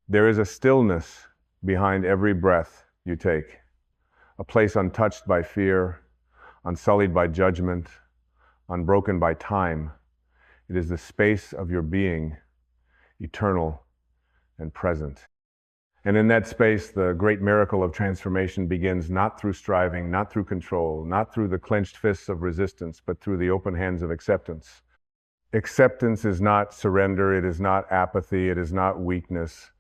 There is a stillness behind every breath you take, a place untouched by fear, unsullied by judgment, unbroken by time. It is the space of your being, eternal and present. And in that space, the great miracle of transformation begins not through striving, not through control, not through the clenched fists of resistance, but through the open hands of acceptance. Acceptance is not surrender, it is not apathy, it is not weakness.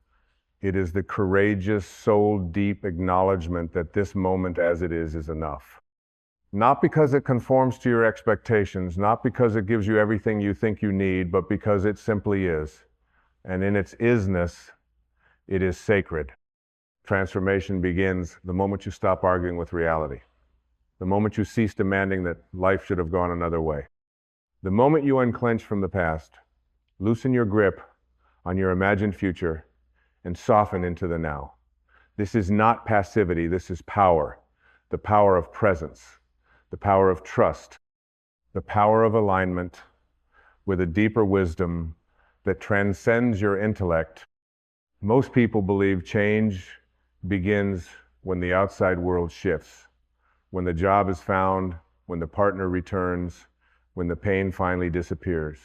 It is the courageous, soul-deep acknowledgement that this moment as it is enough. Not because it conforms to your expectations, not because it gives you everything you think you need, but because it simply is. And in its isness, it is sacred. Transformation begins the moment you stop arguing with reality. The moment you cease demanding that life should have gone another way. The moment you unclench from the past, loosen your grip on your imagined future, and soften into the now. This is not passivity, this is power. The power of presence, the power of trust, the power of alignment with a deeper wisdom that transcends your intellect. Most people believe change begins when the outside world shifts, when the job is found, when the partner returns, when the pain finally disappears.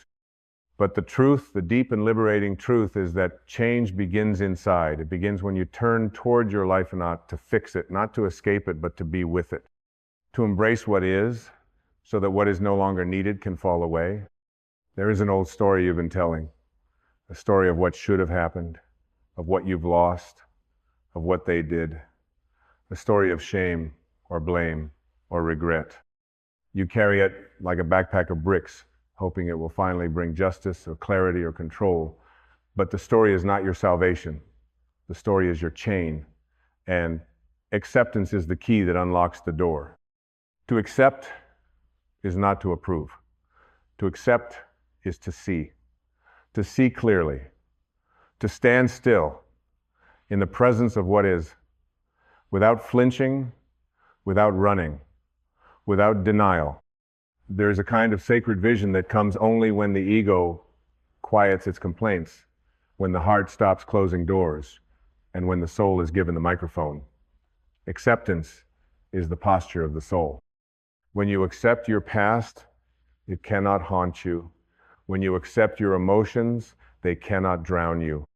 But the truth, the deep and liberating truth, is that change begins inside. It begins when you turn toward your life and not to fix it, not to escape it, but to be with it. To embrace what is, so that what is no longer needed can fall away. There is an old story you've been telling, a story of what should have happened, of what you've lost, of what they did, a story of shame or blame or regret. You carry it like a backpack of bricks, hoping it will finally bring justice or clarity or control. But the story is not your salvation. The story is your chain. And acceptance is the key that unlocks the door. To accept is not to approve. To accept is to see clearly, to stand still in the presence of what is, without flinching, without running, without denial. There's a kind of sacred vision that comes only when the ego quiets its complaints, when the heart stops closing doors, and when the soul is given the microphone. Acceptance is the posture of the soul. When you accept your past, it cannot haunt you. When you accept your emotions, they cannot drown you.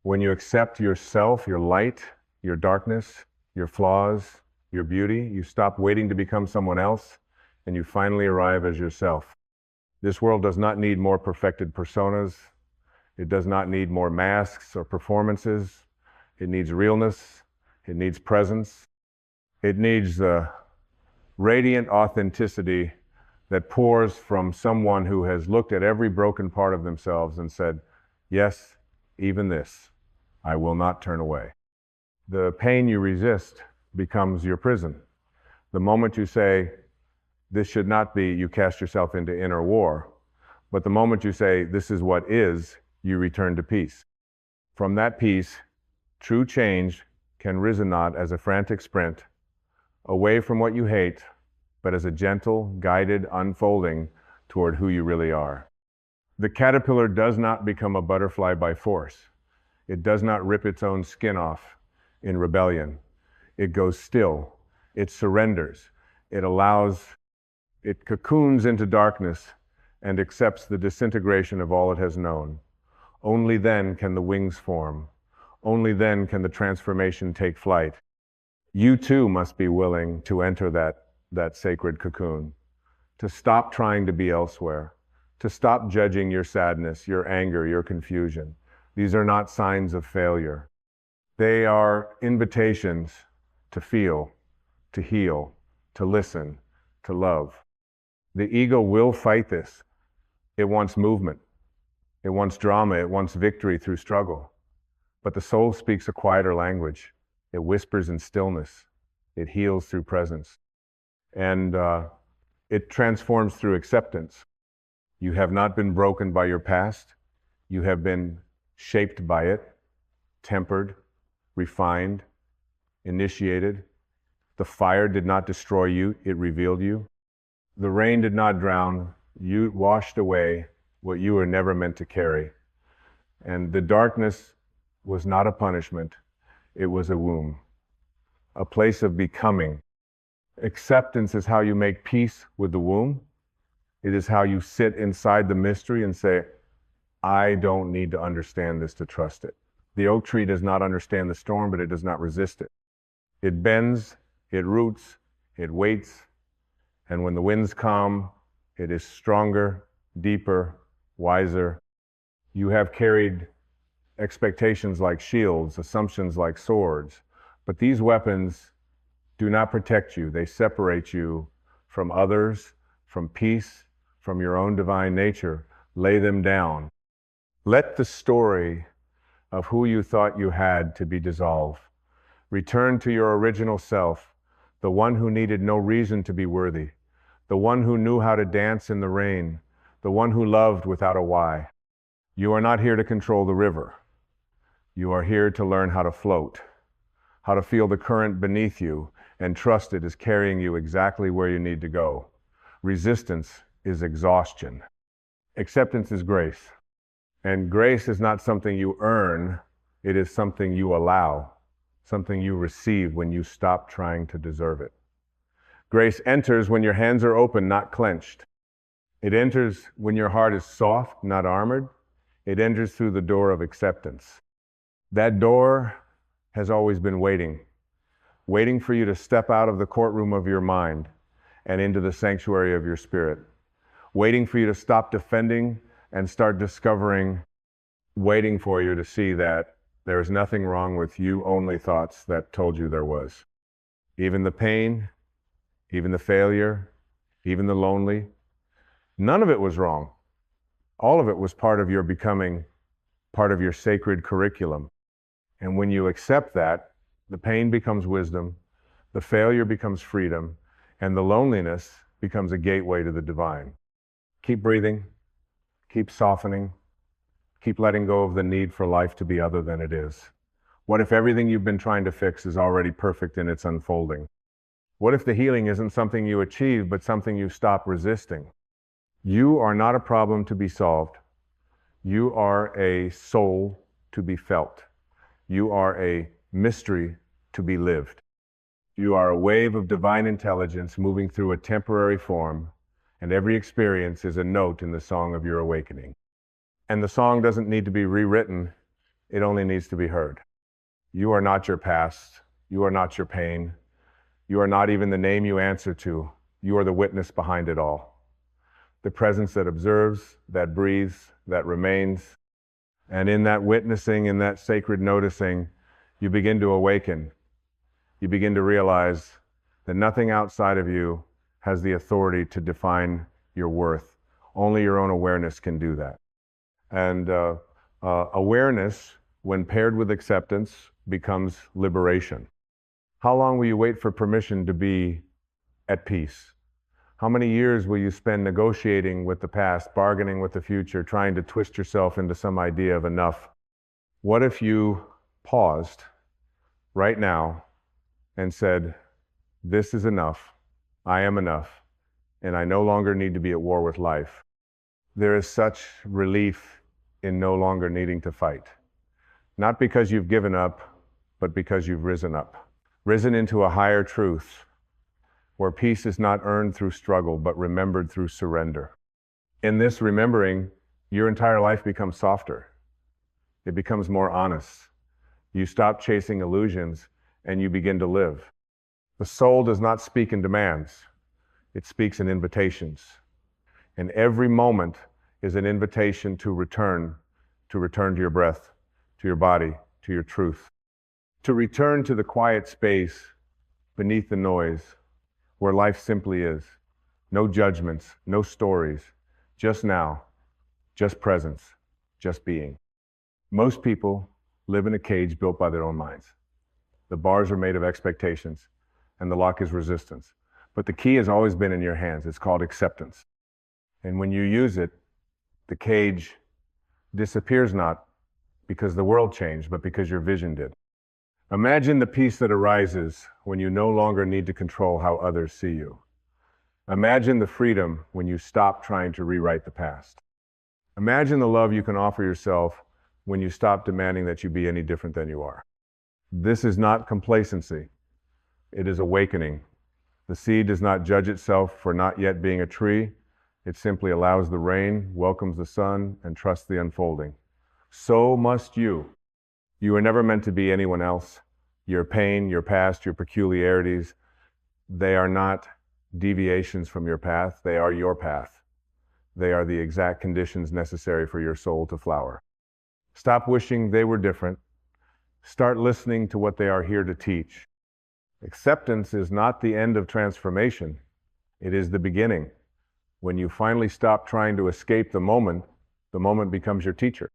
When you accept yourself, your light, your darkness, your flaws, your beauty, you stop waiting to become someone else, and you finally arrive as yourself. This world does not need more perfected personas. It does not need more masks or performances. It needs realness. It needs presence. It needs the radiant authenticity that pours from someone who has looked at every broken part of themselves and said, yes, even this, I will not turn away. The pain you resist becomes your prison. The moment you say, this should not be, you cast yourself into inner war. But the moment you say, this is what is, you return to peace. From that peace, true change can resonate as a frantic sprint, away from what you hate, but as a gentle, guided unfolding toward who you really are. The caterpillar does not become a butterfly by force. It does not rip its own skin off in rebellion. It goes still. It surrenders. It cocoons into darkness and accepts the disintegration of all it has known. Only then can the wings form. Only then can the transformation take flight. You too must be willing to enter that sacred cocoon, to stop trying to be elsewhere, to stop judging your sadness, your anger, your confusion. These are not signs of failure. They are invitations to feel, to heal, to listen, to love. The ego will fight this. It wants movement. It wants drama. It wants victory through struggle. But the soul speaks a quieter language. It whispers in stillness. It heals through presence. And it transforms through acceptance. You have not been broken by your past. You have been shaped by it, tempered, refined, initiated. The fire did not destroy you. It revealed you. The rain did not drown. You washed away what you were never meant to carry. And the darkness was not a punishment, it was a womb, a place of becoming. Acceptance is how you make peace with the womb. It is how you sit inside the mystery and say, I don't need to understand this to trust it. The oak tree does not understand the storm, but it does not resist it. It bends, it roots, it waits, and when the winds come, it is stronger, deeper, wiser. You have carried expectations like shields, assumptions like swords, but these weapons do not protect you. They separate you from others, from peace, from your own divine nature. Lay them down. Let the story of who you thought you had to be dissolved. Return to your original self, the one who needed no reason to be worthy, the one who knew how to dance in the rain, the one who loved without a why. You are not here to control the river. You are here to learn how to float, how to feel the current beneath you and trust it is carrying you exactly where you need to go. Resistance is exhaustion. Acceptance is grace. And grace is not something you earn, it is something you allow, something you receive when you stop trying to deserve it. Grace enters when your hands are open, not clenched. It enters when your heart is soft, not armored. It enters through the door of acceptance. That door has always been waiting for you to step out of the courtroom of your mind and into the sanctuary of your spirit, waiting for you to stop defending and start discovering, waiting for you to see that there is nothing wrong with you, only thoughts that told you there was. Even the pain, even the failure, even the lonely, none of it was wrong. All of it was part of your becoming, part of your sacred curriculum. And when you accept that, the pain becomes wisdom, the failure becomes freedom, and the loneliness becomes a gateway to the divine. Keep breathing, keep softening, keep letting go of the need for life to be other than it is. What if everything you've been trying to fix is already perfect in its unfolding? What if the healing isn't something you achieve, but something you stop resisting? You are not a problem to be solved. You are a soul to be felt. You are a mystery to be lived. You are a wave of divine intelligence moving through a temporary form, and every experience is a note in the song of your awakening. And the song doesn't need to be rewritten, it only needs to be heard. You are not your past. You are not your pain. You are not even the name you answer to. You are the witness behind it all. The presence that observes, that breathes, that remains. And in that witnessing, in that sacred noticing, you begin to awaken. You begin to realize that nothing outside of you has the authority to define your worth. Only your own awareness can do that. And awareness, when paired with acceptance, becomes liberation. How long will you wait for permission to be at peace? How many years will you spend negotiating with the past, bargaining with the future, trying to twist yourself into some idea of enough? What if you paused right now and said, this is enough, I am enough, and I no longer need to be at war with life? There is such relief in no longer needing to fight. Not because you've given up, but because you've risen up. Risen into a higher truth, where peace is not earned through struggle, but remembered through surrender. In this remembering, your entire life becomes softer. It becomes more honest. You stop chasing illusions and you begin to live. The soul does not speak in demands. It speaks in invitations. And every moment is an invitation to return to your breath, to your body, to your truth. To return to the quiet space beneath the noise, where life simply is. No judgments, no stories, just now, just presence, just being. Most people live in a cage built by their own minds. The bars are made of expectations, and the lock is resistance. But the key has always been in your hands. It's called acceptance. And when you use it, the cage disappears not because the world changed, but because your vision did. Imagine the peace that arises when you no longer need to control how others see you. Imagine the freedom when you stop trying to rewrite the past. Imagine the love you can offer yourself when you stop demanding that you be any different than you are. This is not complacency. It is awakening. The seed does not judge itself for not yet being a tree. It simply allows the rain, welcomes the sun, and trusts the unfolding. So must you. You are never meant to be anyone else. Your pain, your past, your peculiarities, they are not deviations from your path. They are your path. They are the exact conditions necessary for your soul to flower. Stop wishing they were different. Start listening to what they are here to teach. Acceptance is not the end of transformation. It is the beginning. When you finally stop trying to escape the moment becomes your teacher.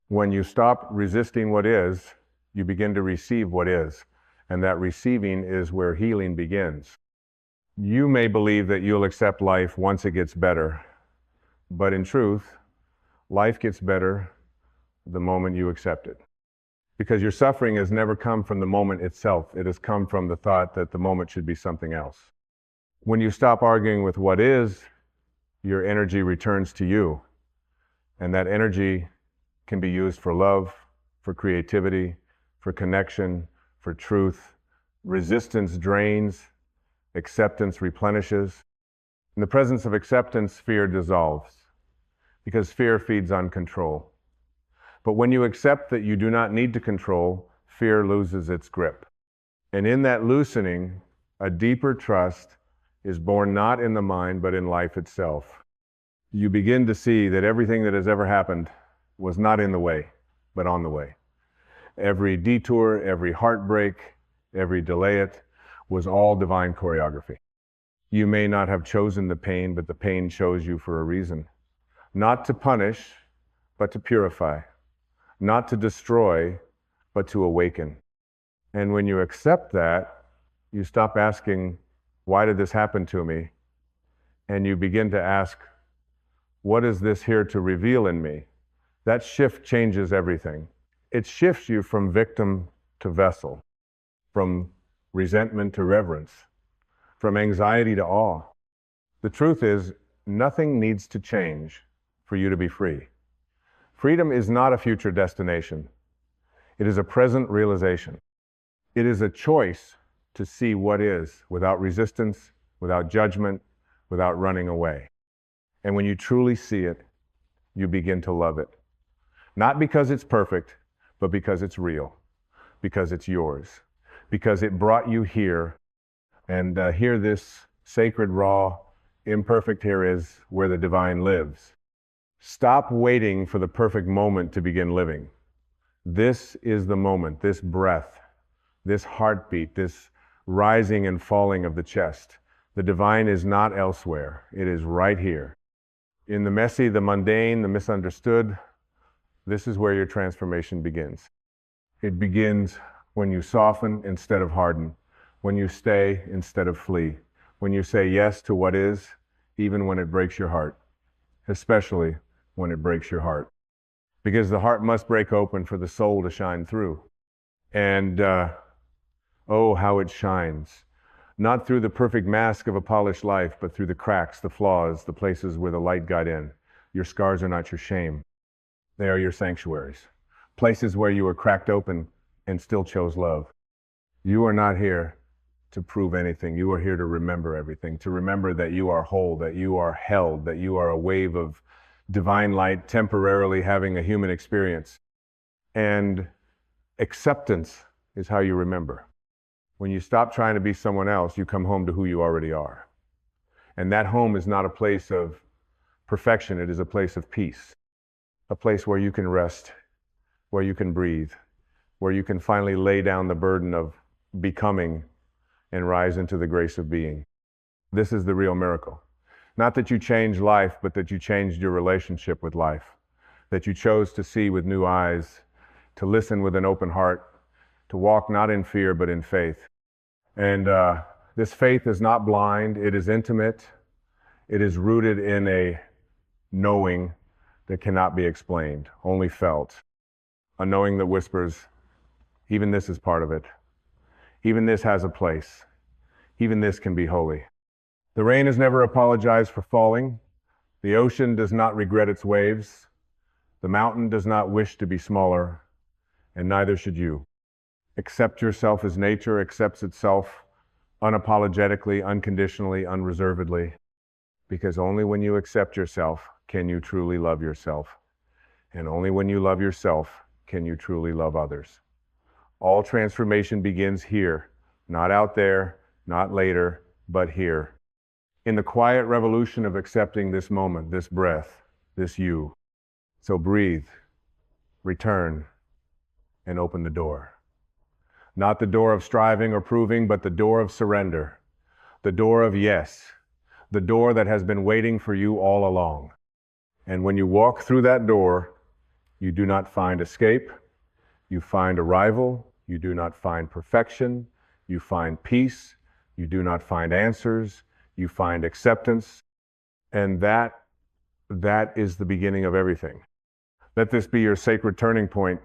When you stop resisting what is, you begin to receive what is. And that receiving is where healing begins. You may believe that you'll accept life once it gets better. But in truth, life gets better the moment you accept it. Because your suffering has never come from the moment itself. It has come from the thought that the moment should be something else. When you stop arguing with what is, your energy returns to you. And that energy can be used for love, for creativity, for connection, for truth. Resistance drains, acceptance replenishes. In the presence of acceptance, fear dissolves, because fear feeds on control. But when you accept that you do not need to control, fear loses its grip. And in that loosening, a deeper trust is born not in the mind, but in life itself. You begin to see that everything that has ever happened was not in the way, but on the way. Every detour, every heartbreak, every delay it was all divine choreography. You may not have chosen the pain, but the pain chose you for a reason. Not to punish, but to purify. Not to destroy, but to awaken. And when you accept that, you stop asking, why did this happen to me? And you begin to ask, what is this here to reveal in me? That shift changes everything. It shifts you from victim to vessel, from resentment to reverence, from anxiety to awe. The truth is, nothing needs to change for you to be free. Freedom is not a future destination. It is a present realization. It is a choice to see what is without resistance, without judgment, without running away. And when you truly see it, you begin to love it. Not because it's perfect, but because it's real, because it's yours, because it brought you here. And here this sacred, raw, imperfect here is where the divine lives. Stop waiting for the perfect moment to begin living. This is the moment, this breath, this heartbeat, this rising and falling of the chest. The divine is not elsewhere. It is right here. In the messy, the mundane, the misunderstood, this is where your transformation begins. It begins when you soften instead of harden, when you stay instead of flee, when you say yes to what is, even when it breaks your heart, especially when it breaks your heart. Because the heart must break open for the soul to shine through. And oh, how it shines. Not through the perfect mask of a polished life, but through the cracks, the flaws, the places where the light got in. Your scars are not your shame. They are your sanctuaries. Places where you were cracked open and still chose love. You are not here to prove anything. You are here to remember everything, to remember that you are whole, that you are held, that you are a wave of divine light temporarily having a human experience. And acceptance is how you remember. When you stop trying to be someone else, you come home to who you already are. And that home is not a place of perfection, it is a place of peace. A place where you can rest, where you can breathe, where you can finally lay down the burden of becoming and rise into the grace of being. This is the real miracle. Not that you changed life, but that you changed your relationship with life. That you chose to see with new eyes, to listen with an open heart, to walk not in fear, but in faith. And this faith is not blind, it is intimate. It is rooted in a knowing that cannot be explained, only felt. A knowing that whispers, even this is part of it. Even this has a place. Even this can be holy. The rain has never apologized for falling. The ocean does not regret its waves. The mountain does not wish to be smaller, and neither should you. Accept yourself as nature accepts itself unapologetically, unconditionally, unreservedly, because only when you accept yourself can you truly love yourself. And only when you love yourself can you truly love others. All transformation begins here, not out there, not later, but here. In the quiet revolution of accepting this moment, this breath, this you. So breathe, return, and open the door. Not the door of striving or proving, but the door of surrender. The door of yes. The door that has been waiting for you all along. And when you walk through that door, you do not find escape. You find arrival. You do not find perfection. You find peace. You do not find answers. You find acceptance. And that is the beginning of everything. Let this be your sacred turning point,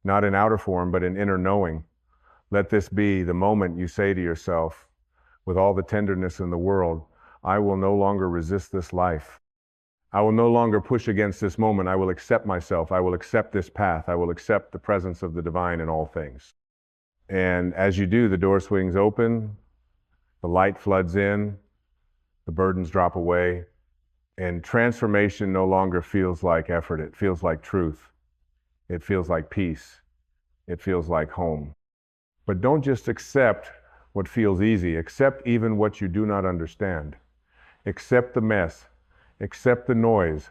not in outer form, but in inner knowing. Let this be the moment you say to yourself, with all the tenderness in the world, I will no longer resist this life. I will no longer push against this moment. I will accept myself. I will accept this path. I will accept the presence of the divine in all things. And as you do, the door swings open, the light floods in, the burdens drop away, and transformation no longer feels like effort. It feels like truth. It feels like peace. It feels like home. But don't just accept what feels easy. Accept even what you do not understand. Accept the mess. Accept the noise.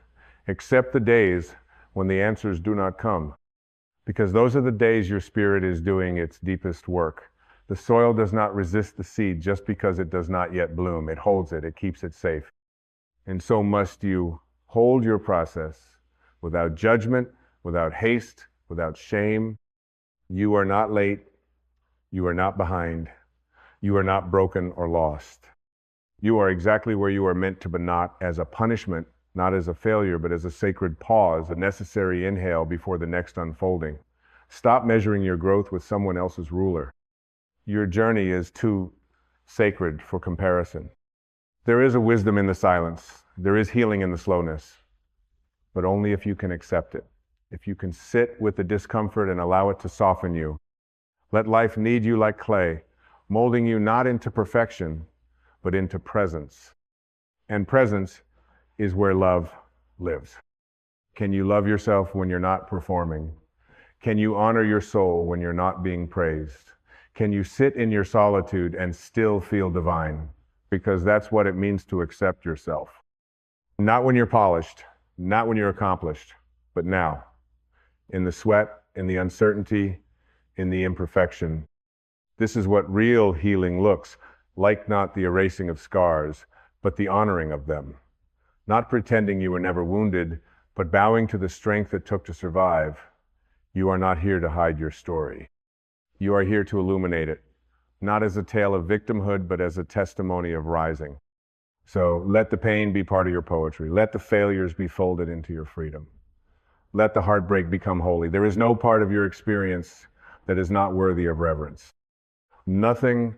Accept the days when the answers do not come. Because those are the days your spirit is doing its deepest work. The soil does not resist the seed just because it does not yet bloom. It holds it. It keeps it safe. And so must you hold your process without judgment, without haste, without shame. You are not late. You are not behind. You are not broken or lost. You are exactly where you are meant to be, not as a punishment, not as a failure, but as a sacred pause, a necessary inhale before the next unfolding. Stop measuring your growth with someone else's ruler. Your journey is too sacred for comparison. There is a wisdom in the silence. There is healing in the slowness, but only if you can accept it. If you can sit with the discomfort and allow it to soften you. Let life knead you like clay, molding you not into perfection, but into presence. And presence is where love lives. Can you love yourself when you're not performing? Can you honor your soul when you're not being praised? Can you sit in your solitude and still feel divine? Because that's what it means to accept yourself. Not when you're polished, not when you're accomplished, but now. In the sweat, in the uncertainty, in the imperfection. This is what real healing looks like, not the erasing of scars, but the honoring of them. Not pretending you were never wounded, but bowing to the strength it took to survive. You are not here to hide your story. You are here to illuminate it, not as a tale of victimhood, but as a testimony of rising. So let the pain be part of your poetry. Let the failures be folded into your freedom. Let the heartbreak become holy. There is no part of your experience that is not worthy of reverence. Nothing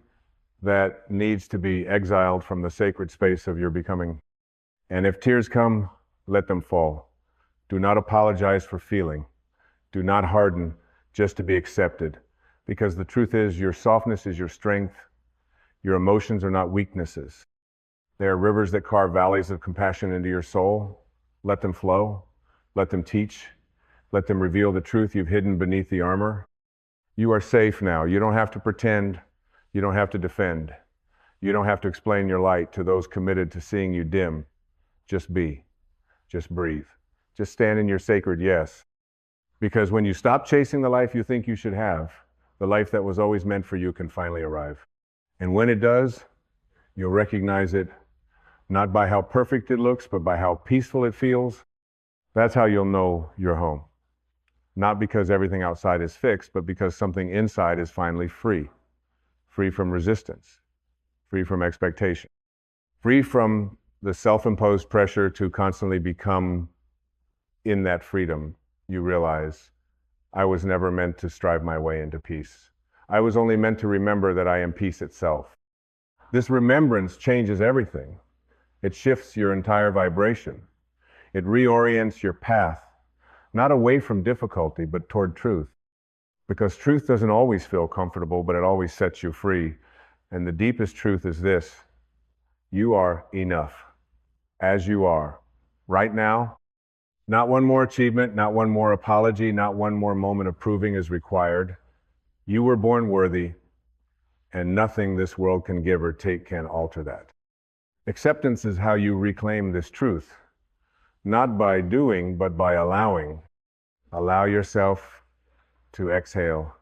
that needs to be exiled from the sacred space of your becoming. And if tears come, let them fall. Do not apologize for feeling. Do not harden just to be accepted. Because the truth is, your softness is your strength. Your emotions are not weaknesses. They are rivers that carve valleys of compassion into your soul. Let them flow. Let them teach. Let them reveal the truth you've hidden beneath the armor. You are safe now. You don't have to pretend. You don't have to defend. You don't have to explain your light to those committed to seeing you dim. Just be. Just breathe. Just stand in your sacred yes. Because when you stop chasing the life you think you should have, the life that was always meant for you can finally arrive. And when it does, you'll recognize it not by how perfect it looks, but by how peaceful it feels. That's how you'll know you're home. Not because everything outside is fixed, but because something inside is finally free. Free from resistance. Free from expectation. Free from the self-imposed pressure to constantly become in that freedom. You realize, I was never meant to strive my way into peace. I was only meant to remember that I am peace itself. This remembrance changes everything. It shifts your entire vibration. It reorients your path. not away from difficulty, but toward truth. Because truth doesn't always feel comfortable, but it always sets you free. And the deepest truth is this: you are enough, as you are, right now. Not one more achievement, not one more apology, not one more moment of proving is required. You were born worthy, and nothing this world can give or take can alter that. Acceptance is how you reclaim this truth, not by doing, but by allowing. Allow yourself to exhale.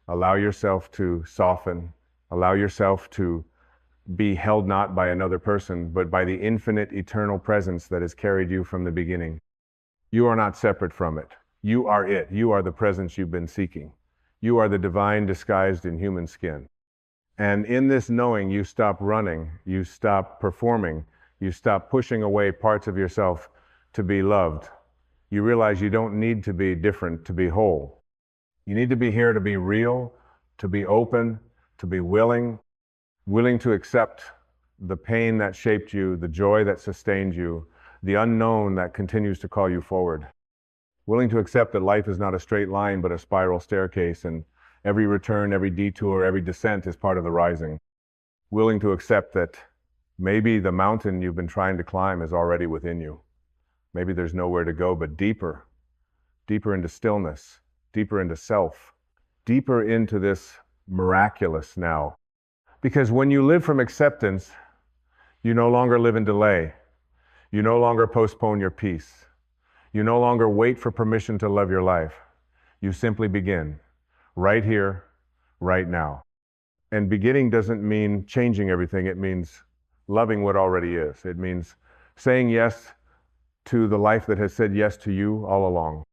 Allow yourself to soften. Allow yourself to be held not by another person, but by the infinite, eternal presence that has carried you from the beginning. You are not separate from it. You are it. You are the presence you've been seeking. You are the divine disguised in human skin. And in this knowing, you stop running, you stop performing, you stop pushing away parts of yourself to be loved. You realize you don't need to be different to be whole. You need to be here to be real, to be open, to be willing to accept the pain that shaped you, the joy that sustained you, the unknown that continues to call you forward. Willing to accept that life is not a straight line, but a spiral staircase, and every return, every detour, every descent is part of the rising. Willing to accept that maybe the mountain you've been trying to climb is already within you. Maybe there's nowhere to go but deeper, deeper into stillness, deeper into self, deeper into this miraculous now. Because when you live from acceptance, you no longer live in delay. You no longer postpone your peace. You no longer wait for permission to love your life. You simply begin. Right here, right now. And beginning doesn't mean changing everything. It means loving what already is. It means saying yes to the life that has said yes to you all along.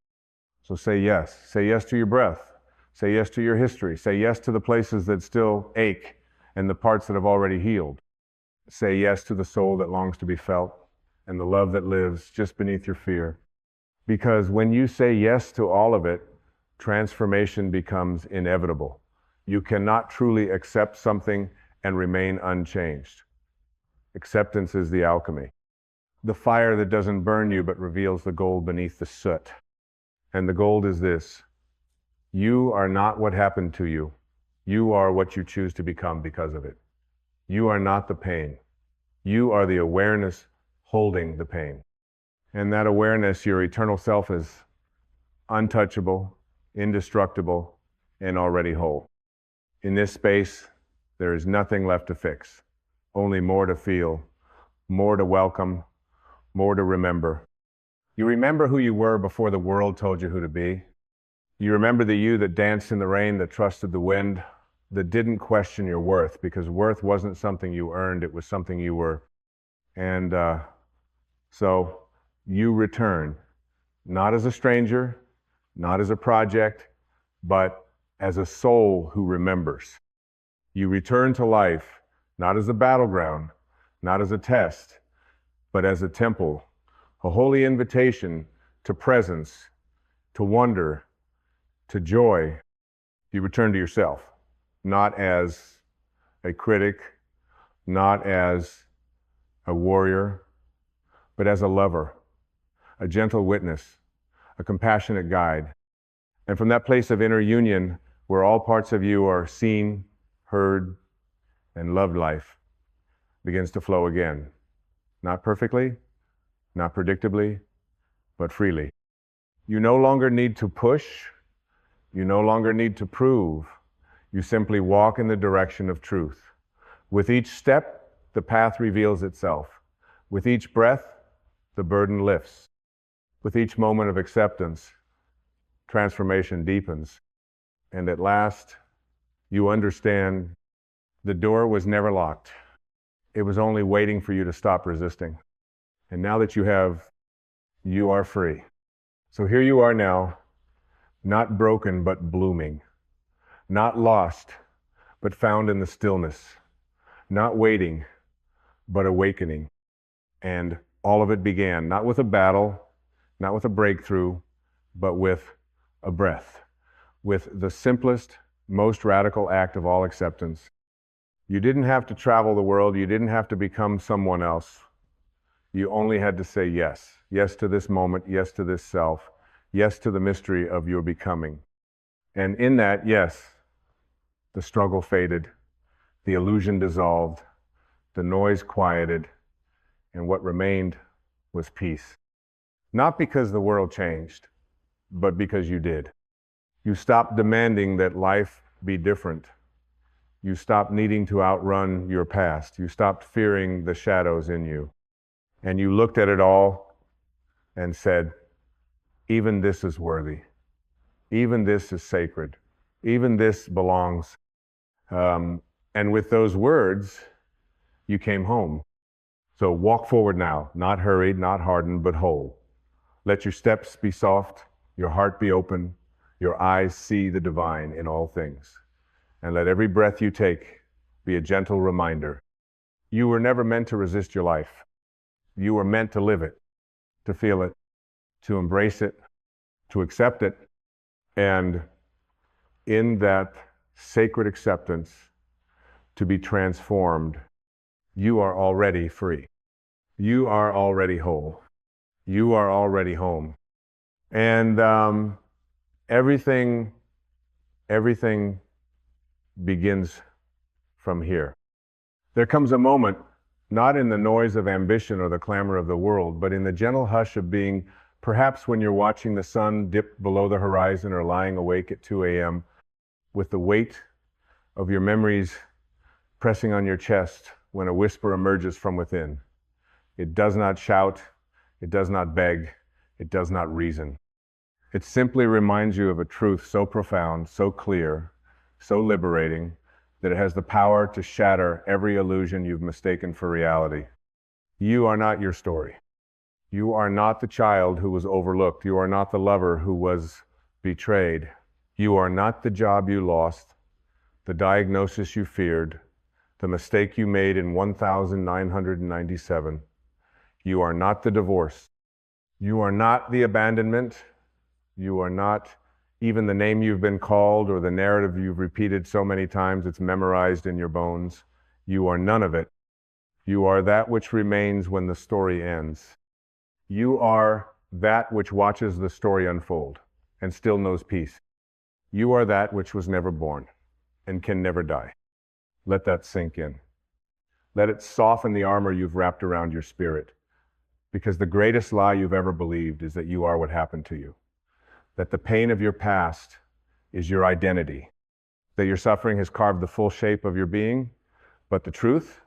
So say yes. Say yes to your breath. Say yes to your history. Say yes to the places that still ache and the parts that have already healed. Say yes to the soul that longs to be felt and the love that lives just beneath your fear. Because when you say yes to all of it, transformation becomes inevitable. You cannot truly accept something and remain unchanged. Acceptance is the alchemy. The fire that doesn't burn you but reveals the gold beneath the soot. And the gold is this: you are not what happened to you. You are what you choose to become because of it. You are not the pain. You are the awareness holding the pain. And that awareness, your eternal self, is untouchable, indestructible, and already whole. In this space, there is nothing left to fix, only more to feel, more to welcome, more to remember. You remember who you were before the world told you who to be. You remember the you that danced in the rain, that trusted the wind, that didn't question your worth, because worth wasn't something you earned, it was something you were. And so you return, not as a stranger, not as a project, but as a soul who remembers. You return to life, not as a battleground, not as a test, but as a temple, a holy invitation to presence, to wonder, to joy. You return to yourself, not as a critic, not as a warrior, but as a lover, a gentle witness, a compassionate guide. And from that place of inner union, where all parts of you are seen, heard, and loved, life begins to flow again. Not perfectly, not predictably, but freely. You no longer need to push. You no longer need to prove. You simply walk in the direction of truth. With each step, the path reveals itself. With each breath, the burden lifts. With each moment of acceptance, transformation deepens. And at last, you understand the door was never locked. It was only waiting for you to stop resisting. And now that you have, you are free. So here you are now, not broken, but blooming. Not lost, but found in the stillness. Not waiting, but awakening. And all of it began, not with a battle, not with a breakthrough, but with a breath, with the simplest, most radical act of all acceptance. You didn't have to travel the world. You didn't have to become someone else. You only had to say yes. Yes to this moment, yes to this self. yes to the mystery of your becoming. And in that, yes, the struggle faded, the illusion dissolved, the noise quieted, and what remained was peace. Not because the world changed, but because you did. You stopped demanding that life be different. You stopped needing to outrun your past. You stopped fearing the shadows in you. And you looked at it all and said, even this is worthy. Even this is sacred. Even this belongs. And with those words, you came home. So walk forward now, not hurried, not hardened, but whole. Let your steps be soft, your heart be open, your eyes see the divine in all things. And let every breath you take be a gentle reminder. You were never meant to resist your life. You were meant to live it, to feel it, to embrace it, to accept it. And in that sacred acceptance, to be transformed, you are already free. You are already whole. You are already home. And everything begins from here. There comes a moment, not in the noise of ambition or the clamor of the world, but in the gentle hush of being, perhaps when you're watching the sun dip below the horizon or lying awake at 2 a.m., with the weight of your memories pressing on your chest when a whisper emerges from within. It does not shout, it does not beg, it does not reason. It simply reminds you of a truth so profound, so clear, so liberating, that it has the power to shatter every illusion you've mistaken for reality. You are not your story. You are not the child who was overlooked. You are not the lover who was betrayed. You are not the job you lost, the diagnosis you feared, the mistake you made in 1997. You are not the divorce. You are not the abandonment. You are not even the name you've been called or the narrative you've repeated so many times it's memorized in your bones. You are none of it. You are that which remains when the story ends. You are that which watches the story unfold and still knows peace. You are that which was never born and can never die. Let that sink in. Let it soften the armor you've wrapped around your spirit. Because the greatest lie you've ever believed is that you are what happened to you. That the pain of your past is your identity. That your suffering has carved the full shape of your being. But the truth,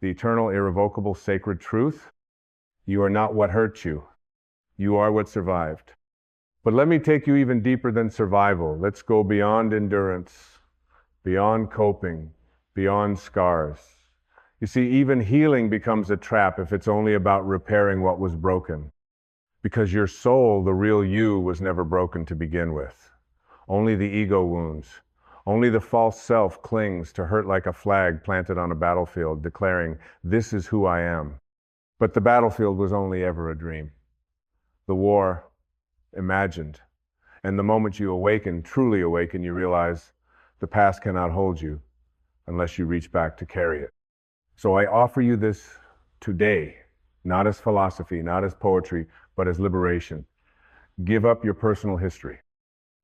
the eternal, irrevocable, sacred truth, you are not what hurt you. You are what survived. But let me take you even deeper than survival. Let's go beyond endurance, beyond coping, beyond scars. You see, even healing becomes a trap if it's only about repairing what was broken. Because your soul, the real you, was never broken to begin with. Only the ego wounds. Only the false self clings to hurt like a flag planted on a battlefield, declaring, "This is who I am." But the battlefield was only ever a dream. The war, imagined. And the moment you awaken, truly awaken, you realize the past cannot hold you unless you reach back to carry it. So I offer you this today, not as philosophy, not as poetry, but as liberation. Give up your personal history.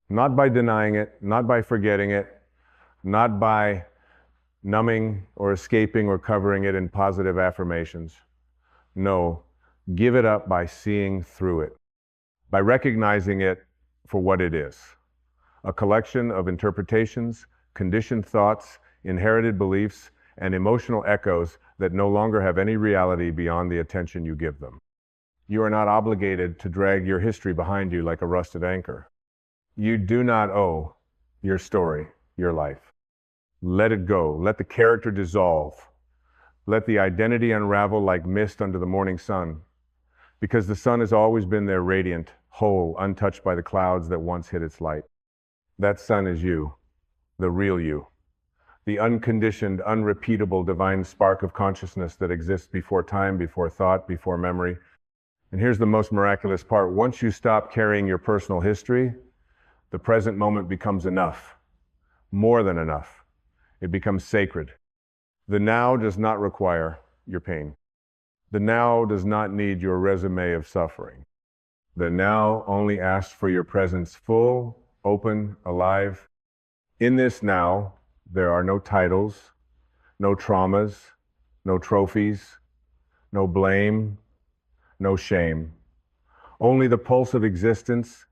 Not by denying it, not by forgetting it, not by numbing or escaping or covering it in positive affirmations. No, give it up by seeing through it, by recognizing it for what it is. A collection of interpretations, conditioned thoughts, inherited beliefs, and emotional echoes that no longer have any reality beyond the attention you give them. You are not obligated to drag your history behind you like a rusted anchor. You do not owe your story, your life. Let it go. Let the character dissolve. Let the identity unravel like mist under the morning sun. Because the sun has always been there, radiant, whole, untouched by the clouds that once hid its light. That sun is you, the real you. The unconditioned, unrepeatable, divine spark of consciousness that exists before time, before thought, before memory. And here's the most miraculous part. Once you stop carrying your personal history, the present moment becomes enough, more than enough. It becomes sacred. The now does not require your pain. The now does not need your resume of suffering. The now only asks for your presence full, open, alive. In this now, there are no titles, no traumas, no trophies, no blame, no shame. Only the pulse of existence,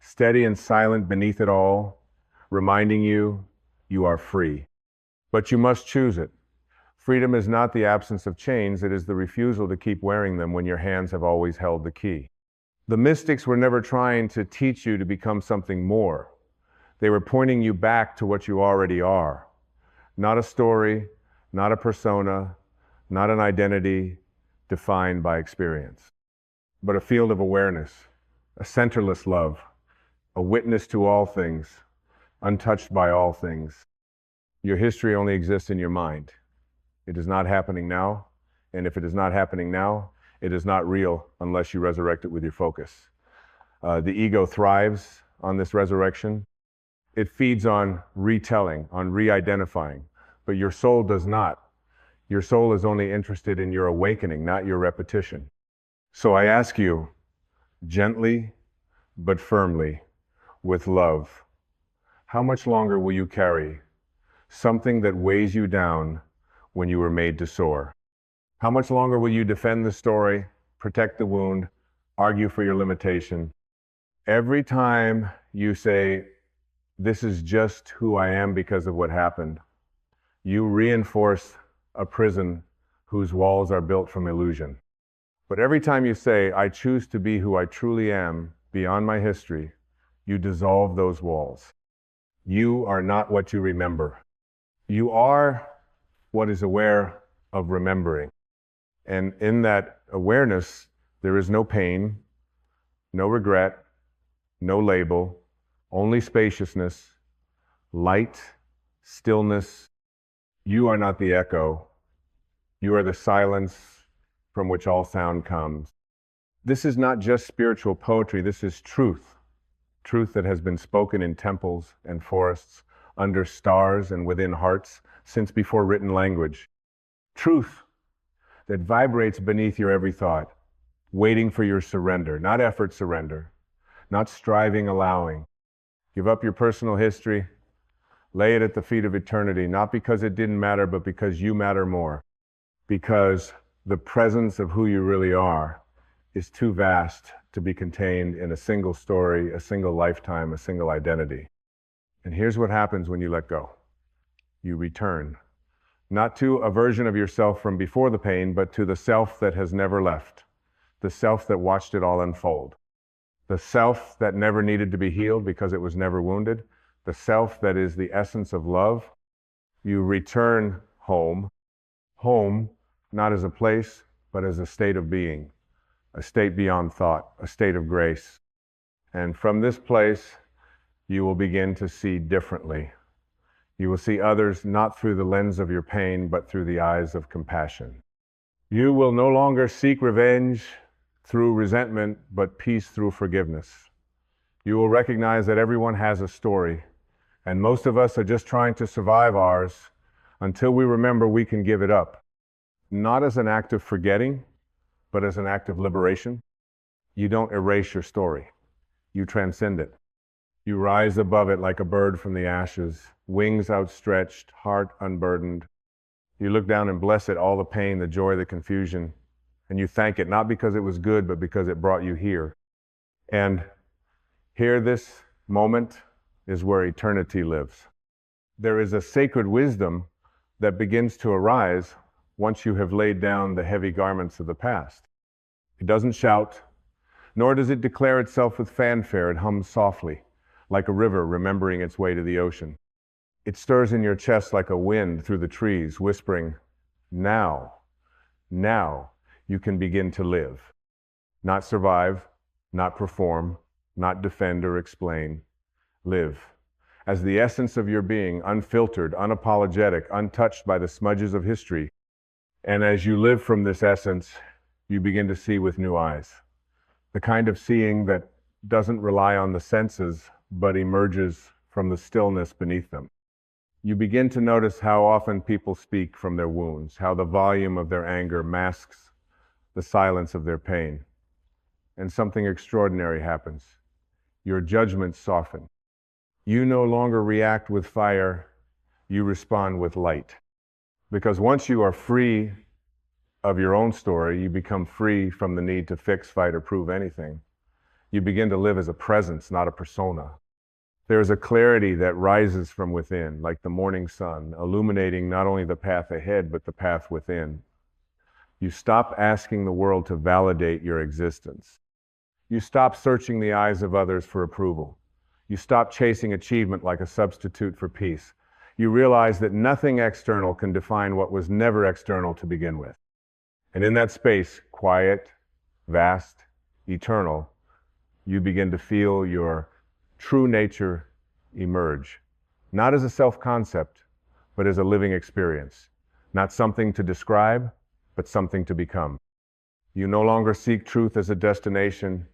steady and silent beneath it all, reminding you you are free. But you must choose it. Freedom is not the absence of chains, it is the refusal to keep wearing them when your hands have always held the key. The mystics were never trying to teach you to become something more. They were pointing you back to what you already are. Not a story, not a persona, not an identity defined by experience, but a field of awareness, a centerless love, a witness to all things, untouched by all things. Your history only exists in your mind. It is not happening now, and if it is not happening now, it is not real unless you resurrect it with your focus. The ego thrives on this resurrection. It feeds on retelling, on re-identifying, but your soul does not. Your soul is only interested in your awakening, not your repetition. So I ask you, gently but firmly, with love, how much longer will you carry something that weighs you down when you were made to soar? How much longer will you defend the story, protect the wound, argue for your limitation? Every time you say, this is just who I am because of what happened, you reinforce a prison whose walls are built from illusion. But every time you say, I choose to be who I truly am beyond my history, you dissolve those walls. You are not what you remember. You are what is aware of remembering. And in that awareness, there is no pain, no regret, no label, only spaciousness, light, stillness. You are not the echo. You are the silence from which all sound comes. This is not just spiritual poetry. This is truth. Truth that has been spoken in temples and forests, under stars and within hearts since before written language. Truth that vibrates beneath your every thought, waiting for your surrender, not effort surrender, not striving allowing. Give up your personal history, lay it at the feet of eternity, not because it didn't matter, but because you matter more. Because the presence of who you really are is too vast to be contained in a single story, a single lifetime, a single identity. And here's what happens when you let go. You return, not to a version of yourself from before the pain, but to the self that has never left, the self that watched it all unfold, the self that never needed to be healed because it was never wounded, the self that is the essence of love. You return home, home not as a place, but as a state of being, a state beyond thought, a state of grace. And from this place, you will begin to see differently. You will see others not through the lens of your pain, but through the eyes of compassion. You will no longer seek revenge through resentment, but peace through forgiveness. You will recognize that everyone has a story, and most of us are just trying to survive ours until we remember we can give it up. Not as an act of forgetting, but as an act of liberation. You don't erase your story. You transcend it. You rise above it like a bird from the ashes, wings outstretched, heart unburdened. You look down and bless it, all the pain, the joy, the confusion, and you thank it, not because it was good, but because it brought you here. And here, this moment is where eternity lives. There is a sacred wisdom that begins to arise once you have laid down the heavy garments of the past. It doesn't shout, nor does it declare itself with fanfare. It hums softly, like a river remembering its way to the ocean. It stirs in your chest like a wind through the trees, whispering, now you can begin to live. Not survive, not perform, not defend or explain. Live as the essence of your being, unfiltered, unapologetic, untouched by the smudges of history. And as you live from this essence, you begin to see with new eyes. The kind of seeing that doesn't rely on the senses, but emerges from the stillness beneath them. You begin to notice how often people speak from their wounds, how the volume of their anger masks the silence of their pain. and something extraordinary happens. Your judgments soften. You no longer react with fire, you respond with light. Because once you are free of your own story, you become free from the need to fix, fight, or prove anything. You begin to live as a presence, not a persona. There is a clarity that rises from within, like the morning sun, illuminating not only the path ahead, but the path within. You stop asking the world to validate your existence. You stop searching the eyes of others for approval. You stop chasing achievement like a substitute for peace. You realize that nothing external can define what was never external to begin with. And in that space, quiet, vast, eternal, you begin to feel your true nature emerge, not as a self-concept, but as a living experience, not something to describe, but something to become. You no longer seek truth as a destination.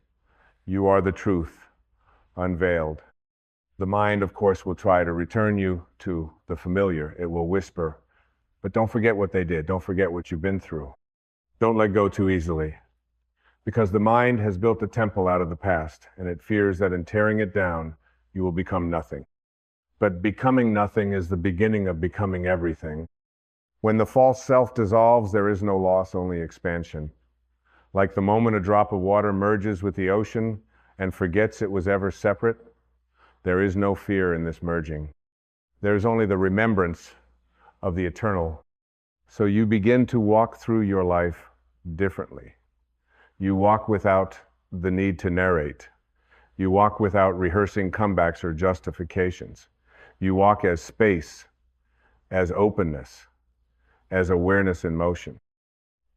You are the truth, unveiled. The mind, of course, will try to return you to the familiar. It will whisper, but don't forget what they did. Don't forget what you've been through. Don't let go too easily, because the mind has built a temple out of the past, and it fears that in tearing it down, you will become nothing. But becoming nothing is the beginning of becoming everything. When the false self dissolves, there is no loss, only expansion. Like the moment a drop of water merges with the ocean and forgets it was ever separate, there is no fear in this merging. There is only the remembrance of the eternal. So you begin to walk through your life differently. You walk without the need to narrate. You walk without rehearsing comebacks or justifications. You walk as space, as openness, as awareness in motion.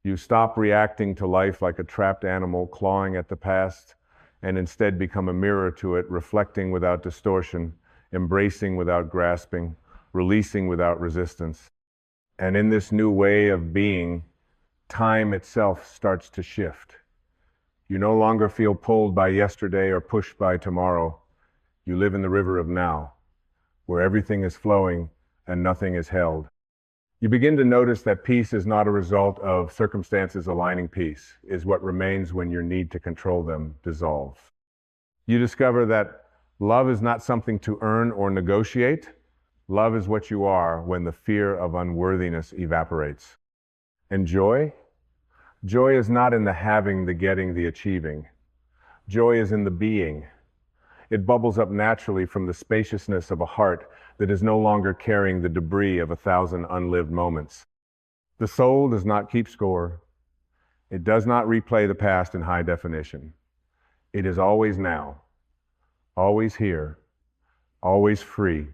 You stop reacting to life like a trapped animal clawing at the past, and instead become a mirror to it, reflecting without distortion, embracing without grasping, releasing without resistance. And in this new way of being, time itself starts to shift. You no longer feel pulled by yesterday or pushed by tomorrow. You live in the river of now, where everything is flowing and nothing is held. You begin to notice that peace is not a result of circumstances aligning. Peace is what remains when your need to control them dissolves. You discover that love is not something to earn or negotiate. Love is what you are when the fear of unworthiness evaporates. And joy? Joy is not in the having, the getting, the achieving. Joy is in the being. It bubbles up naturally from the spaciousness of a heart that is no longer carrying the debris of 1,000 unlived moments. The soul does not keep score. It does not replay the past in high definition. It is always now, always here, always free.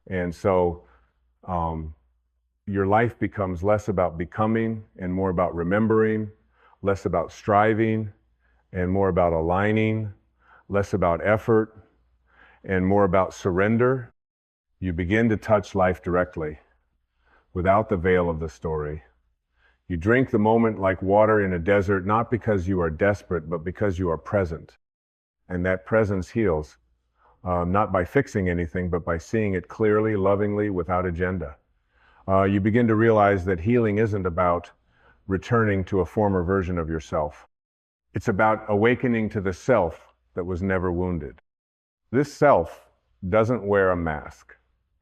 And so your life becomes less about becoming and more about remembering, less about striving and more about aligning, less about effort and more about surrender. You begin to touch life directly, without the veil of the story. You drink the moment like water in a desert, not because you are desperate, but because you are present. And that presence heals, not by fixing anything, but by seeing it clearly, lovingly, without agenda. You begin to realize that healing isn't about returning to a former version of yourself. It's about awakening to the self that was never wounded. This self doesn't wear a mask.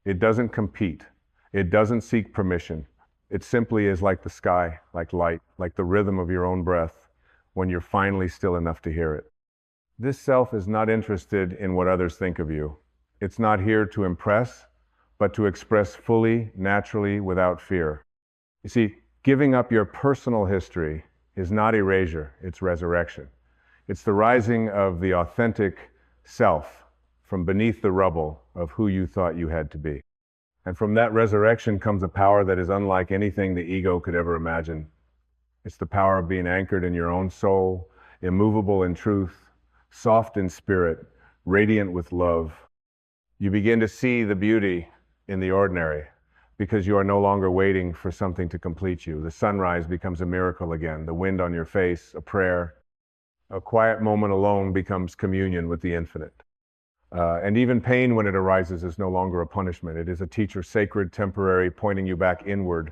It doesn't compete. It doesn't seek permission. It simply is like the sky, like light, like the rhythm of your own breath when you're finally still enough to hear it. This self is not interested in what others think of you. It's not here to impress, but to express fully, naturally, without fear. You see, giving up your personal history is not erasure, it's resurrection. It's the rising of the authentic self from beneath the rubble of who you thought you had to be. And from that resurrection comes a power that is unlike anything the ego could ever imagine. It's the power of being anchored in your own soul, immovable in truth, soft in spirit, radiant with love. You begin to see the beauty in the ordinary because you are no longer waiting for something to complete you. The sunrise becomes a miracle again, the wind on your face, a prayer. A quiet moment alone becomes communion with the infinite. And even pain, when it arises, is no longer a punishment. It is a teacher, sacred, temporary, pointing you back inward.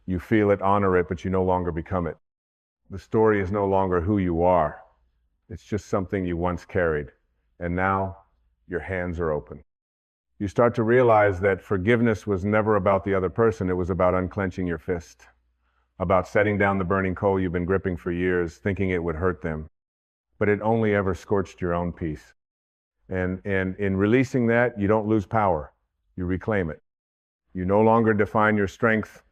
You feel it, honor it, but you no longer become it. The story is no longer who you are. It's just something you once carried, and now your hands are open. You start to realize that forgiveness was never about the other person. It was about unclenching your fist, about setting down the burning coal you've been gripping for years, thinking it would hurt them. But it only ever scorched your own peace. And in releasing that, you don't lose power. You reclaim it. You no longer define your strength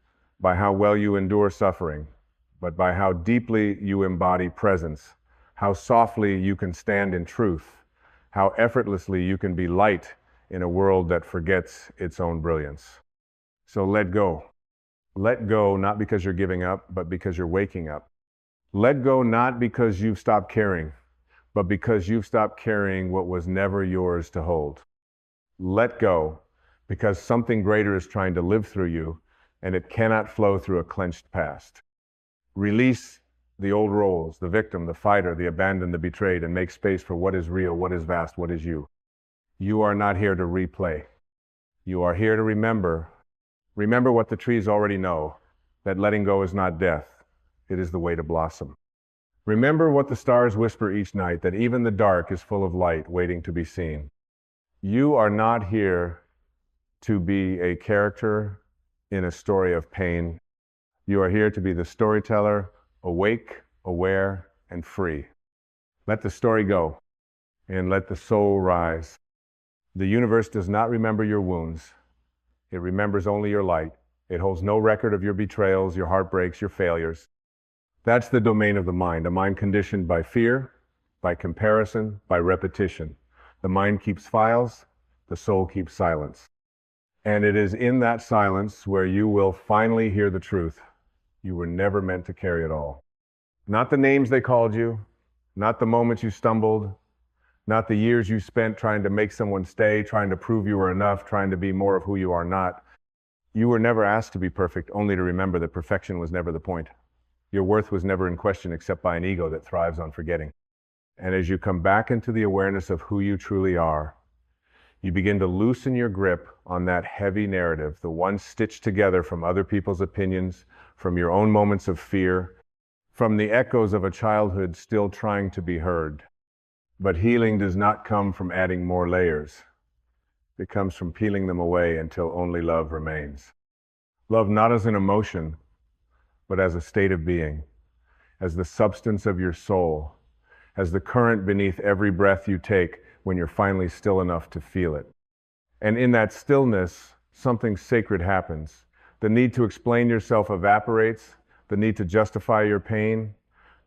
by how well you endure suffering, but by how deeply you embody presence, how softly you can stand in truth, how effortlessly you can be light in a world that forgets its own brilliance. So let go. Let go not because you're giving up, but because you're waking up. Let go not because you've stopped caring, but because you've stopped carrying what was never yours to hold. Let go because something greater is trying to live through you, and it cannot flow through a clenched past. Release the old roles, the victim, the fighter, the abandoned, the betrayed, and make space for what is real, what is vast, what is you. You are not here to replay. You are here to remember. Remember what the trees already know, that letting go is not death. It is the way to blossom. Remember what the stars whisper each night, that even the dark is full of light waiting to be seen. You are not here to be a character in a story of pain. You are here to be the storyteller, awake, aware, and free. Let the story go, and let the soul rise. The universe does not remember your wounds. It remembers only your light. It holds no record of your betrayals, your heartbreaks, your failures. That's the domain of the mind, a mind conditioned by fear, by comparison, by repetition. The mind keeps files, the soul keeps silence. And it is in that silence where you will finally hear the truth. You were never meant to carry it all. Not the names they called you, not the moments you stumbled, not the years you spent trying to make someone stay, trying to prove you were enough, trying to be more of who you are not. You were never asked to be perfect, only to remember that perfection was never the point. Your worth was never in question except by an ego that thrives on forgetting. And as you come back into the awareness of who you truly are, you begin to loosen your grip on that heavy narrative, the one stitched together from other people's opinions, from your own moments of fear, from the echoes of a childhood still trying to be heard. But healing does not come from adding more layers. It comes from peeling them away until only love remains. Love not as an emotion, but as a state of being, as the substance of your soul, as the current beneath every breath you take when you're finally still enough to feel it. And in that stillness, something sacred happens. The need to explain yourself evaporates, the need to justify your pain,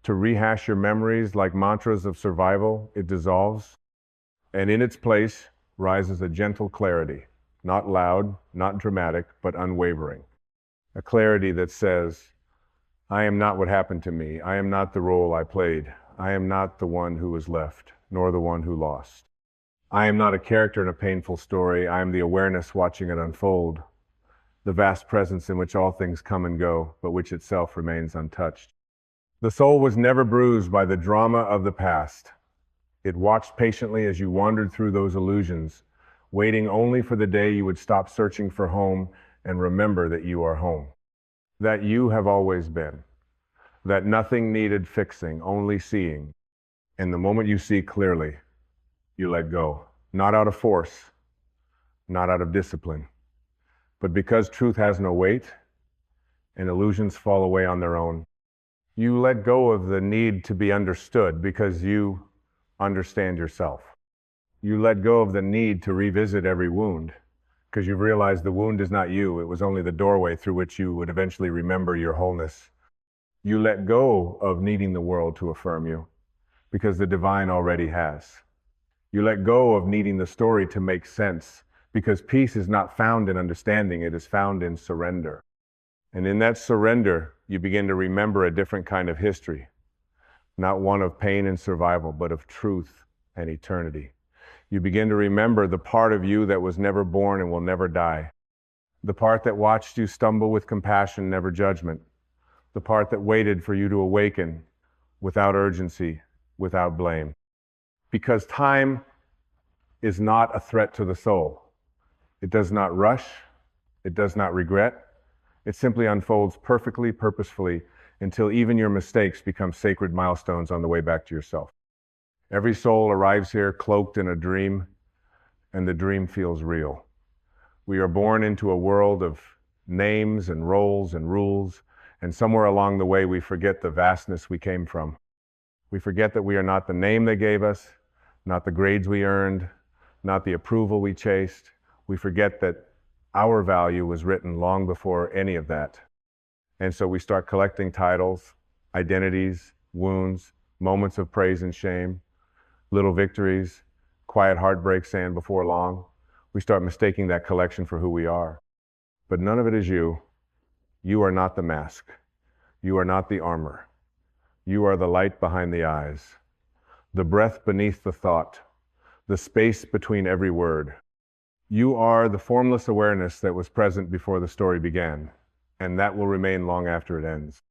to rehash your memories like mantras of survival, it dissolves. And in its place rises a gentle clarity, not loud, not dramatic, but unwavering. A clarity that says, I am not what happened to me. I am not the role I played. I am not the one who was left, nor the one who lost. I am not a character in a painful story. I am the awareness watching it unfold, the vast presence in which all things come and go, but which itself remains untouched. The soul was never bruised by the drama of the past. It watched patiently as you wandered through those illusions, waiting only for the day you would stop searching for home and remember that you are home, that you have always been, that nothing needed fixing, only seeing. And the moment you see clearly, you let go, not out of force, not out of discipline, but because truth has no weight and illusions fall away on their own. You let go of the need to be understood because you understand yourself. You let go of the need to revisit every wound because you've realized the wound is not you. It was only the doorway through which you would eventually remember your wholeness. You let go of needing the world to affirm you because the divine already has. You let go of needing the story to make sense because peace is not found in understanding, it is found in surrender. And in that surrender, you begin to remember a different kind of history, not one of pain and survival, but of truth and eternity. You begin to remember the part of you that was never born and will never die, the part that watched you stumble with compassion, never judgment, the part that waited for you to awaken without urgency, without blame. Because time is not a threat to the soul. It does not rush. It does not regret. It simply unfolds perfectly, purposefully, until even your mistakes become sacred milestones on the way back to yourself. Every soul arrives here cloaked in a dream, and the dream feels real. We are born into a world of names and roles and rules, and somewhere along the way we forget the vastness we came from. We forget that we are not the name they gave us, not the grades we earned, not the approval we chased. We forget that our value was written long before any of that. And so we start collecting titles, identities, wounds, moments of praise and shame, little victories, quiet heartbreaks, and before long, we start mistaking that collection for who we are. But none of it is you. You are not the mask. You are not the armor. You are the light behind the eyes, the breath beneath the thought, the space between every word. You are the formless awareness that was present before the story began, and that will remain long after it ends.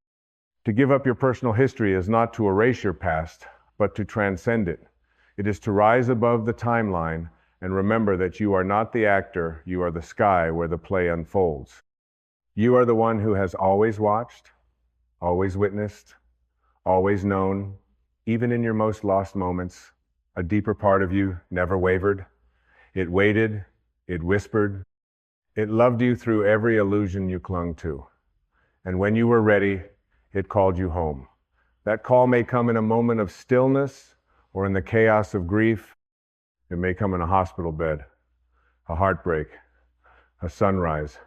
To give up your personal history is not to erase your past, but to transcend it. It is to rise above the timeline and remember that you are not the actor, you are the sky where the play unfolds. You are the one who has always watched, always witnessed, always known, even in your most lost moments. A deeper part of you never wavered. It waited, it whispered, it loved you through every illusion you clung to. And when you were ready, it called you home. That call may come in a moment of stillness or in the chaos of grief. It may come in a hospital bed, a heartbreak, a sunrise,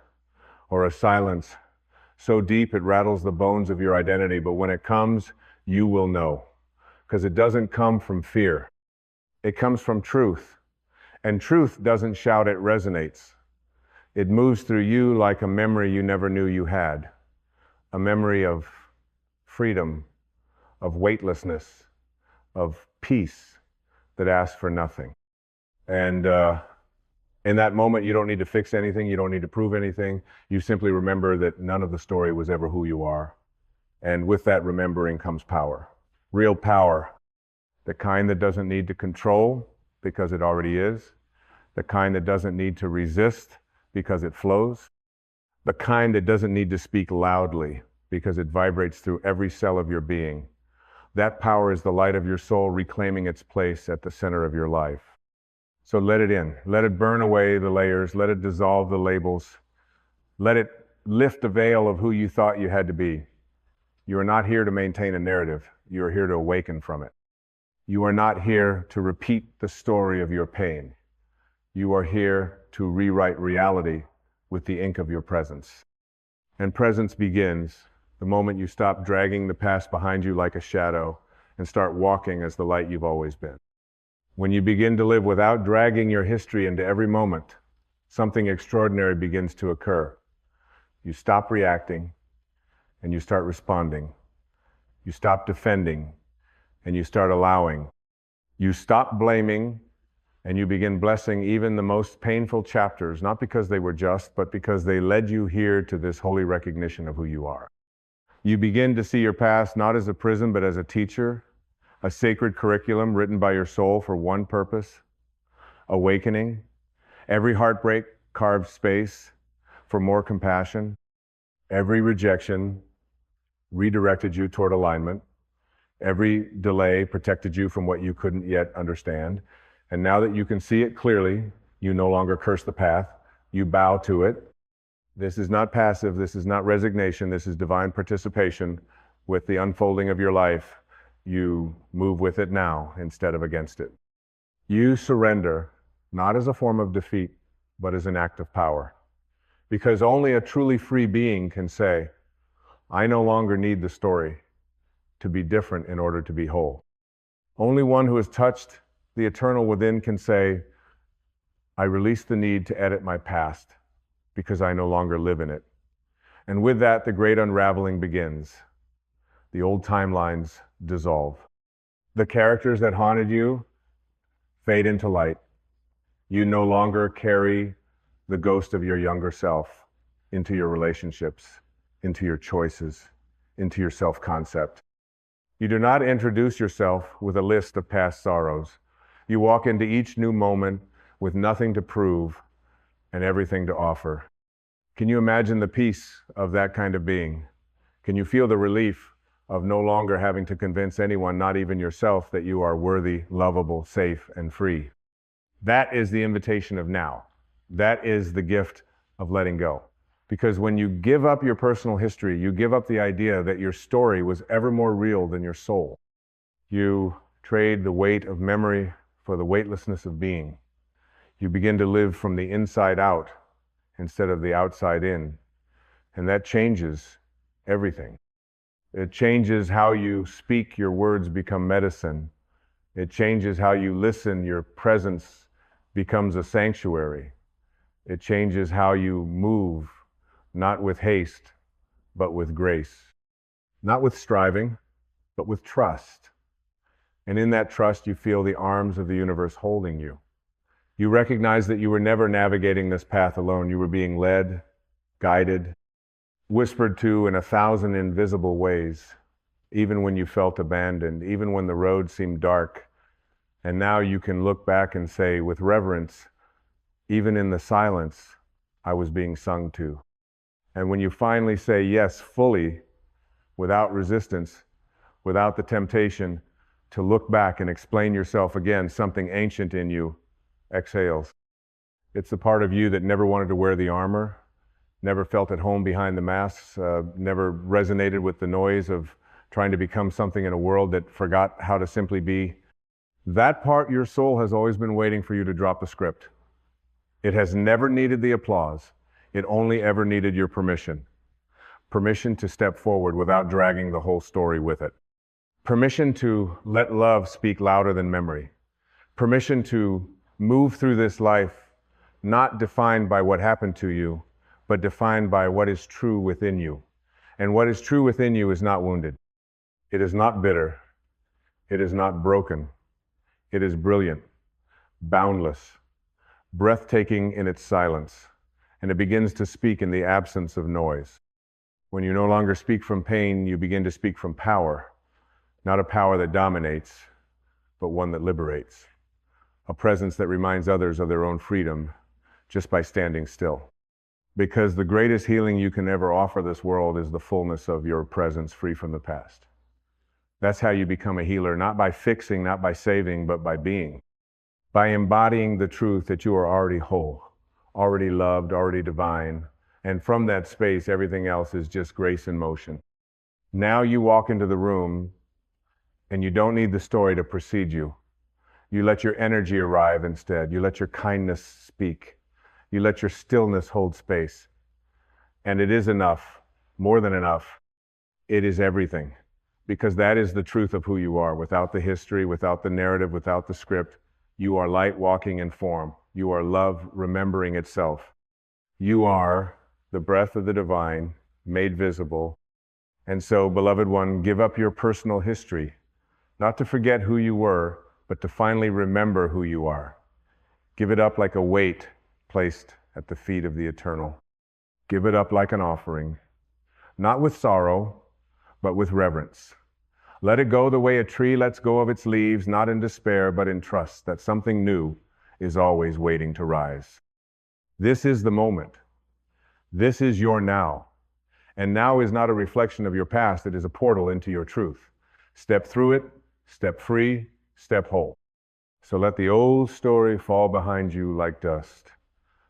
or a silence so deep it rattles the bones of your identity. But when it comes, you will know, because it doesn't come from fear. It comes from truth. And truth doesn't shout, it resonates. It moves through you like a memory you never knew you had. A memory of freedom, of weightlessness, of peace that asks for nothing. And in that moment, you don't need to fix anything. You don't need to prove anything. You simply remember that none of the story was ever who you are. And with that remembering comes power. Real power. The kind that doesn't need to control because it already is. The kind that doesn't need to resist because it flows. The kind that doesn't need to speak loudly because it vibrates through every cell of your being. That power is the light of your soul reclaiming its place at the center of your life. So let it in. Let it burn away the layers. Let it dissolve the labels. Let it lift the veil of who you thought you had to be. You are not here to maintain a narrative. You are here to awaken from it. You are not here to repeat the story of your pain. You are here to rewrite reality with the ink of your presence. And presence begins the moment you stop dragging the past behind you like a shadow and start walking as the light you've always been. When you begin to live without dragging your history into every moment, something extraordinary begins to occur. You stop reacting and you start responding. You stop defending and you start allowing. You stop blaming and you begin blessing even the most painful chapters, not because they were just, but because they led you here to this holy recognition of who you are. You begin to see your past not as a prison, but as a teacher, a sacred curriculum written by your soul for one purpose, awakening. Every heartbreak carved space for more compassion. Every rejection redirected you toward alignment. Every delay protected you from what you couldn't yet understand. And now that you can see it clearly, you no longer curse the path, you bow to it. This is not passive, this is not resignation, this is divine participation with the unfolding of your life. You move with it now instead of against it. You surrender, not as a form of defeat, but as an act of power. Because only a truly free being can say, I no longer need the story to be different in order to be whole. Only one who has touched the eternal within can say, I release the need to edit my past because I no longer live in it. And with that, the great unraveling begins. The old timelines dissolve. The characters that haunted you fade into light. You no longer carry the ghost of your younger self into your relationships, into your choices, into your self-concept. You do not introduce yourself with a list of past sorrows. You walk into each new moment with nothing to prove and everything to offer. Can you imagine the peace of that kind of being? Can you feel the relief of no longer having to convince anyone, not even yourself, that you are worthy, lovable, safe, and free. That is the invitation of now. That is the gift of letting go. Because when you give up your personal history, you give up the idea that your story was ever more real than your soul. You trade the weight of memory for the weightlessness of being. You begin to live from the inside out instead of the outside in. And that changes everything. It changes how you speak, your words become medicine. It changes how you listen, your presence becomes a sanctuary. It changes how you move, not with haste, but with grace. Not with striving, but with trust. And in that trust, you feel the arms of the universe holding you. You recognize that you were never navigating this path alone. You were being led, guided, whispered to in 1,000 invisible ways, even when you felt abandoned, even when the road seemed dark. And now you can look back and say with reverence, even in the silence, I was being sung to. And when you finally say yes fully, without resistance, without the temptation to look back and explain yourself again, something ancient in you exhales. It's the part of you that never wanted to wear the armor, never felt at home behind the masks, never resonated with the noise of trying to become something in a world that forgot how to simply be. That part, your soul has always been waiting for you to drop the script. It has never needed the applause. It only ever needed your permission. Permission to step forward without dragging the whole story with it. Permission to let love speak louder than memory. Permission to move through this life not defined by what happened to you, but defined by what is true within you. And what is true within you is not wounded. It is not bitter. It is not broken. It is brilliant, boundless, breathtaking in its silence, and it begins to speak in the absence of noise. When you no longer speak from pain, you begin to speak from power, not a power that dominates, but one that liberates, a presence that reminds others of their own freedom just by standing still. Because the greatest healing you can ever offer this world is the fullness of your presence free from the past. That's how you become a healer, not by fixing, not by saving, but by being. By embodying the truth that you are already whole, already loved, already divine. And from that space, everything else is just grace in motion. Now you walk into the room and you don't need the story to precede you. You let your energy arrive instead. You let your kindness speak. You let your stillness hold space. And it is enough, more than enough. It is everything. Because that is the truth of who you are. Without the history, without the narrative, without the script, you are light walking in form. You are love remembering itself. You are the breath of the divine made visible. And so, beloved one, give up your personal history, not to forget who you were, but to finally remember who you are. Give it up like a weight placed at the feet of the eternal. Give it up like an offering, not with sorrow, but with reverence. Let it go the way a tree lets go of its leaves, not in despair, but in trust that something new is always waiting to rise. This is the moment. This is your now. And now is not a reflection of your past, it is a portal into your truth. Step through it, step free, step whole. So let the old story fall behind you like dust.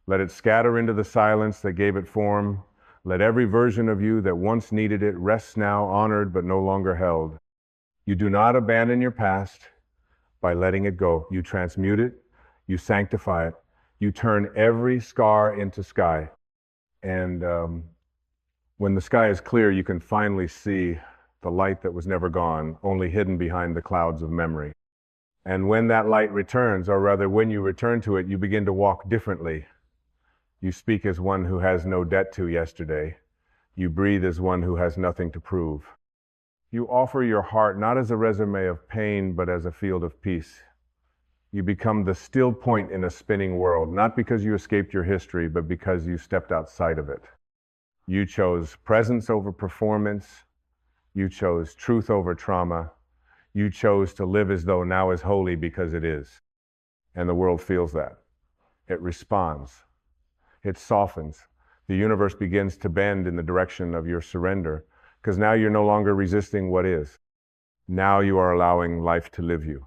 Let it scatter into the silence that gave it form. Let every version of you that once needed it rest now, honored but no longer held. You do not abandon your past by letting it go. You transmute it, you sanctify it, you turn every scar into sky. And when the sky is clear, you can finally see the light that was never gone, only hidden behind the clouds of memory. And when that light returns, or rather when you return to it, you begin to walk differently. You speak as one who has no debt to yesterday. You breathe as one who has nothing to prove. You offer your heart not as a resume of pain, but as a field of peace. You become the still point in a spinning world, not because you escaped your history, but because you stepped outside of it. You chose presence over performance. You chose truth over trauma. You chose to live as though now is holy because it is. And the world feels that. It responds. It softens. The universe begins to bend in the direction of your surrender. Because now you're no longer resisting what is. Now you are allowing life to live you.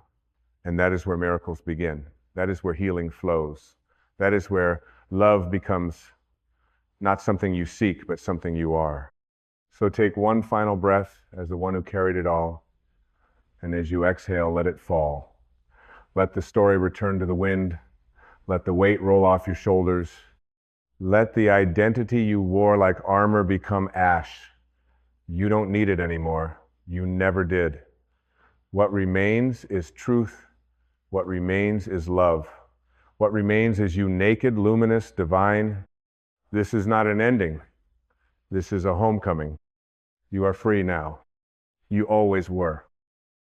And that is where miracles begin. That is where healing flows. That is where love becomes not something you seek, but something you are. So take one final breath as the one who carried it all. And as you exhale, let it fall. Let the story return to the wind. Let the weight roll off your shoulders. Let the identity you wore like armor become ash. You don't need it anymore. You never did. What remains is truth. What remains is love. What remains is you naked, luminous, divine. This is not an ending. This is a homecoming. You are free now. You always were.